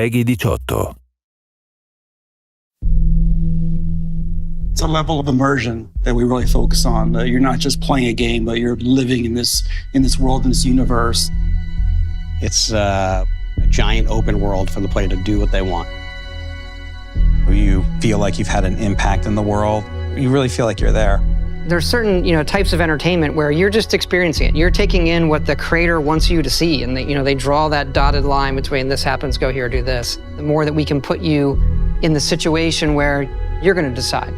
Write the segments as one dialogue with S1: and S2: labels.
S1: PEGI 18.
S2: It's a level of immersion that we really focus on. You're not just playing a game, but you're living in this world, in this universe.
S3: It's a giant open world for the player to do what they want.
S4: You feel like you've had an impact in the world. You really feel like you're there.
S5: There's certain, types of entertainment where you're just experiencing it. You're taking in what the creator wants you to see, and they draw that dotted line between this happens, go here, do this. The more that we can put you in the situation where you're going to decide.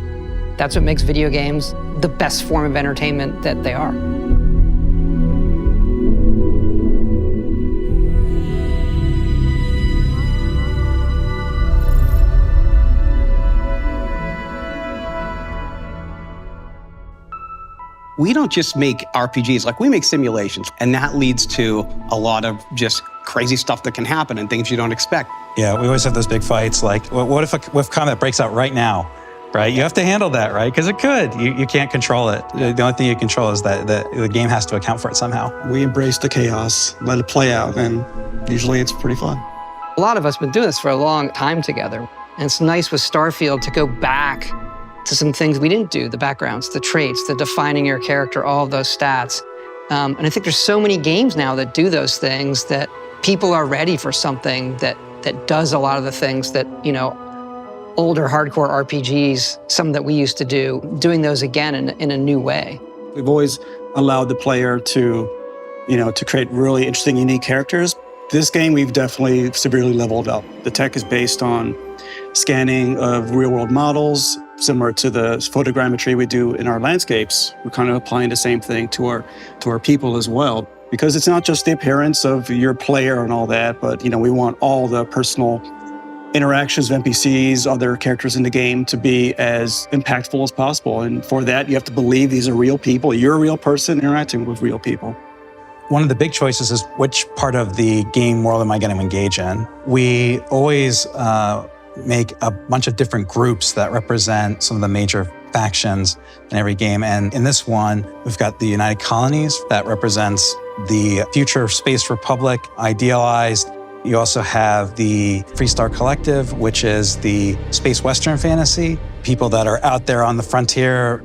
S5: That's what makes video games the best form of entertainment that they are.
S3: We don't just make RPGs, like we make simulations, and that leads to a lot of just crazy stuff that can happen and things you don't expect.
S4: Yeah, we always have those big fights like, what if combat breaks out right now, right? You have to handle that, right? Because it could. You can't control it. The only thing you control is that the game has to account for it somehow.
S2: We embrace the chaos, let it play out, and usually it's pretty fun.
S5: A lot of us have been doing this for a long time together, and it's nice with Starfield to go back to some things we didn't do, the backgrounds, the traits, the defining your character, all of those stats. And I think there's so many games now that do those things that people are ready for something that does a lot of the things that, older hardcore RPGs, some that we used to do, doing those again in a new way.
S2: We've always allowed the player to create really interesting, unique characters. This game, we've definitely severely leveled up. The tech is based on scanning of real-world models, similar to the photogrammetry we do in our landscapes. We're kind of applying the same thing to our people as well. Because it's not just the appearance of your player and all that, but we want all the personal interactions with NPCs, other characters in the game to be as impactful as possible. And for that, you have to believe these are real people. You're a real person interacting with real people.
S4: One of the big choices is which part of the game world am I going to engage in? We always make a bunch of different groups that represent some of the major factions in every game. And in this one, we've got the United Colonies that represents the future Space Republic, idealized. You also have the Free Star Collective, which is the space Western fantasy, people that are out there on the frontier.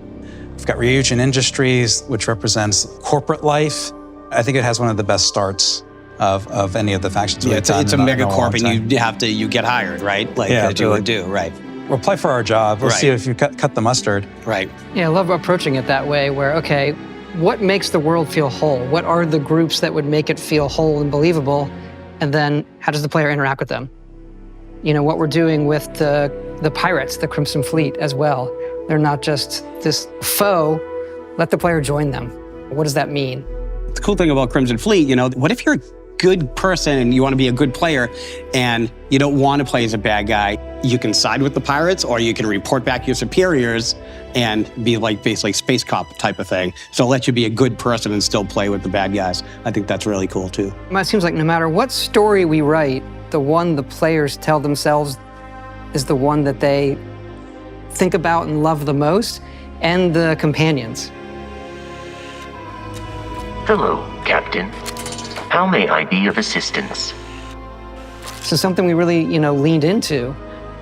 S4: We've got Ryujin Industries, which represents corporate life. I think it has one of the best starts of any of the factions we've done.
S3: It's a megacorp, and you get hired, right? That you would do, right?
S4: We'll play for our job. We'll see if you cut the mustard.
S3: Right.
S5: Yeah, I love approaching it that way where, okay, what makes the world feel whole? What are the groups that would make it feel whole and believable? And then how does the player interact with them? What we're doing with the pirates, the Crimson Fleet as well. They're not just this foe, let the player join them. What does that mean?
S3: The cool thing about Crimson Fleet, what if you're a good person and you want to be a good player and you don't want to play as a bad guy? You can side with the pirates, or you can report back your superiors and be like basically space cop type of thing. So it'll let you be a good person and still play with the bad guys. I think that's really cool too.
S5: It seems like no matter what story we write, the one the players tell themselves is the one that they think about and love the most, and the companions.
S6: Hello, Captain. How may I be of assistance?
S5: So something we really, leaned into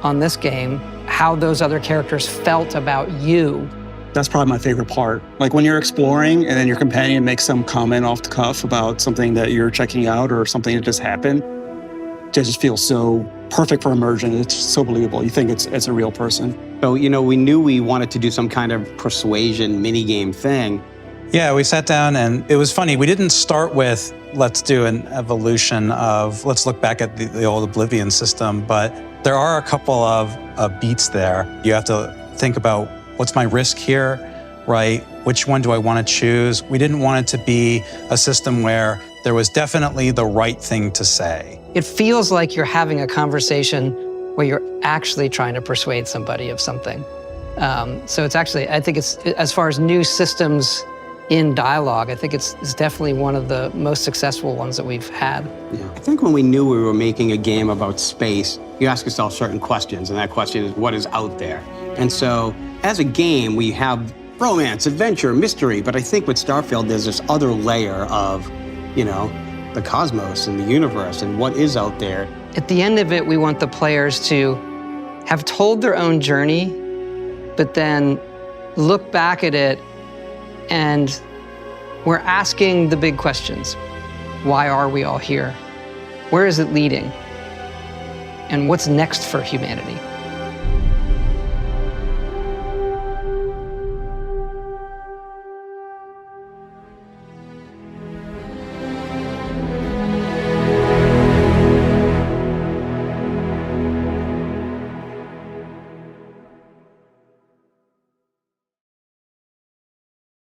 S5: on this game, how those other characters felt about you.
S2: That's probably my favorite part. Like when you're exploring and then your companion makes some comment off the cuff about something that you're checking out or something that just happened, it just feels so perfect for immersion. It's so believable. You think it's a real person.
S3: So, we knew we wanted to do some kind of persuasion minigame thing.
S4: Yeah, we sat down and it was funny. We didn't start with, let's do an evolution of, let's look back at the old Oblivion system, but there are a couple of beats there. You have to think about, what's my risk here, right? Which one do I want to choose? We didn't want it to be a system where there was definitely the right thing to say.
S5: It feels like you're having a conversation where you're actually trying to persuade somebody of something. So it's actually, I think it's, as far as new systems in dialogue, I think it's definitely one of the most successful ones that we've had.
S3: Yeah. I think when we knew we were making a game about space, you ask yourself certain questions, and that question is, what is out there? And so, as a game, we have romance, adventure, mystery, but I think with Starfield, there's this other layer of, the cosmos and the universe and what is out there
S5: At the end of it, we want the players to have told their own journey, but then look back at it and we're asking the big questions. Why are we all here? Where is it leading? And what's next for humanity?